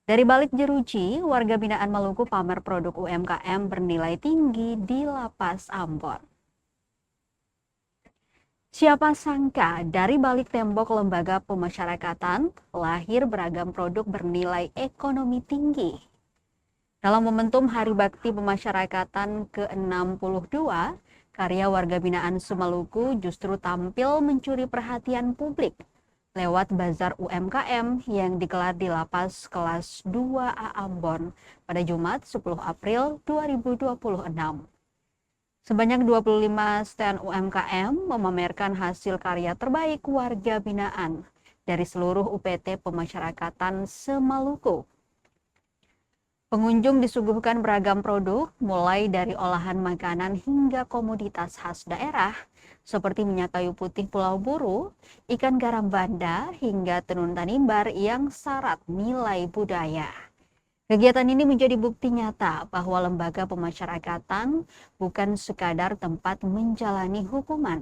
Dari balik jeruji, warga binaan Maluku pamer produk UMKM bernilai tinggi di Lapas Ambon. Siapa sangka dari balik tembok lembaga pemasyarakatan lahir beragam produk bernilai ekonomi tinggi. Dalam momentum Hari Bakti Pemasyarakatan ke-62, karya warga binaan Semaluku justru tampil mencuri perhatian publik lewat bazar UMKM yang digelar di Lapas Kelas 2A Ambon pada Jumat 10 April 2026. Sebanyak 25 stand UMKM memamerkan hasil karya terbaik warga binaan dari seluruh UPT Pemasyarakatan Semaluku. Pengunjung disuguhkan beragam produk, mulai dari olahan makanan hingga komoditas khas daerah, seperti minyak kayu putih Pulau Buru, ikan garam banda, hingga tenun tanimbar yang syarat nilai budaya. Kegiatan ini menjadi bukti nyata bahwa lembaga pemasyarakatan bukan sekadar tempat menjalani hukuman,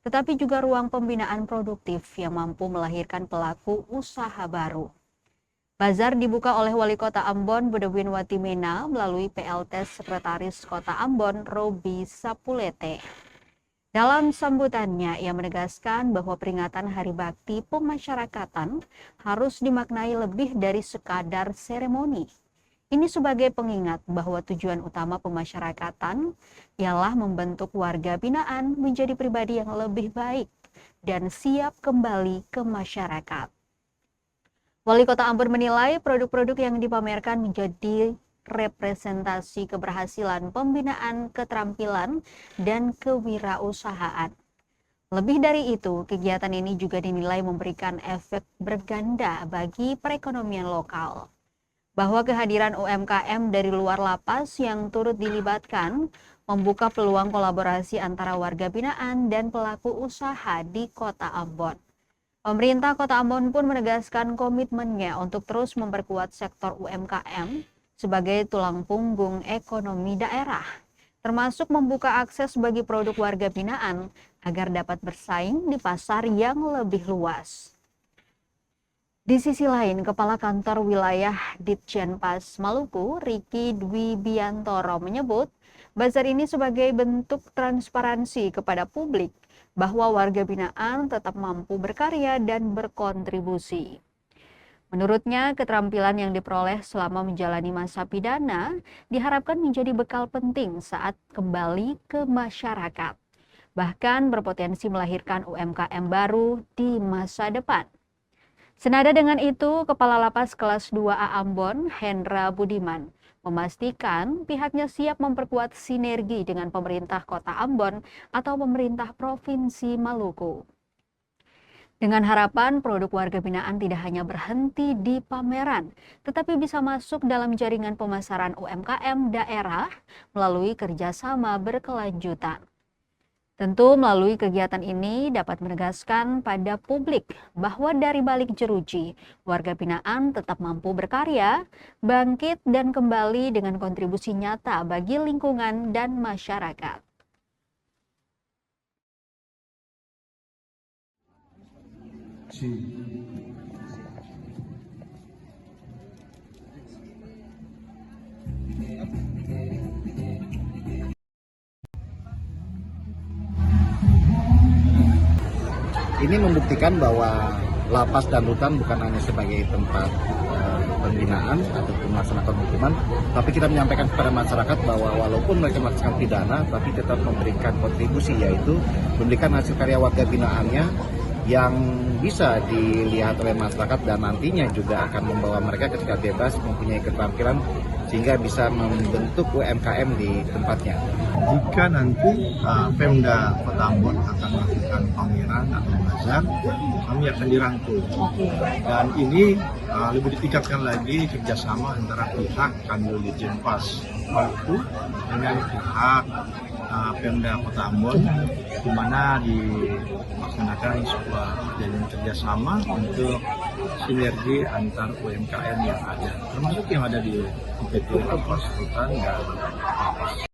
tetapi juga ruang pembinaan produktif yang mampu melahirkan pelaku usaha baru. Bazar dibuka oleh Wali Kota Ambon Bedouin Watimena melalui PLT Sekretaris Kota Ambon Robi Sapulete. Dalam sambutannya, ia menegaskan bahwa peringatan Hari Bakti Pemasyarakatan harus dimaknai lebih dari sekadar seremoni. Ini sebagai pengingat bahwa tujuan utama pemasyarakatan ialah membentuk warga binaan menjadi pribadi yang lebih baik dan siap kembali ke masyarakat. Wali Kota Ambon menilai produk-produk yang dipamerkan menjadi representasi keberhasilan pembinaan keterampilan dan kewirausahaan. Lebih dari itu, kegiatan ini juga dinilai memberikan efek berganda bagi perekonomian lokal. Bahwa kehadiran UMKM dari luar lapas yang turut dilibatkan membuka peluang kolaborasi antara warga binaan dan pelaku usaha di Kota Ambon. Pemerintah Kota Ambon pun menegaskan komitmennya untuk terus memperkuat sektor UMKM sebagai tulang punggung ekonomi daerah, termasuk membuka akses bagi produk warga binaan agar dapat bersaing di pasar yang lebih luas. Di sisi lain, Kepala Kantor Wilayah Ditjenpas Maluku, Riki Dwi Biantoro menyebut, bazar ini sebagai bentuk transparansi kepada publik bahwa warga binaan tetap mampu berkarya dan berkontribusi. Menurutnya, keterampilan yang diperoleh selama menjalani masa pidana diharapkan menjadi bekal penting saat kembali ke masyarakat, bahkan berpotensi melahirkan UMKM baru di masa depan. Senada dengan itu, Kepala Lapas Kelas 2A Ambon, Hendra Budiman, memastikan pihaknya siap memperkuat sinergi dengan pemerintah Kota Ambon atau pemerintah Provinsi Maluku. Dengan harapan produk warga binaan tidak hanya berhenti di pameran, tetapi bisa masuk dalam jaringan pemasaran UMKM daerah melalui kerjasama berkelanjutan. Tentu melalui kegiatan ini dapat menegaskan pada publik bahwa dari balik jeruji, warga binaan tetap mampu berkarya, bangkit dan kembali dengan kontribusi nyata bagi lingkungan dan masyarakat. Ini membuktikan bahwa lapas dan rutan bukan hanya sebagai tempat pembinaan ataupun melaksanakan hukuman, tapi kita menyampaikan kepada masyarakat bahwa walaupun mereka melaksanakan pidana, tapi tetap memberikan kontribusi, yaitu memberikan hasil karya warga binaannya yang bisa dilihat oleh masyarakat dan nantinya juga akan membawa mereka ketika bebas mempunyai keterampilan sehingga bisa membentuk UMKM di tempatnya. Jika nanti Pemda Kota Ambon akan melakukan pameran atau bazar, kami akan dirangkul. Dan ini lebih ditingkatkan lagi kerjasama antara pihak Kanwil Ditjenpas Maluku dengan pihak Pemda Kota Ambon, di mana dilaksanakan sebuah perjanjian kerjasama untuk sinergi antar UMKM yang ada, termasuk yang ada di UPT Lapas Rutan dan Lapas.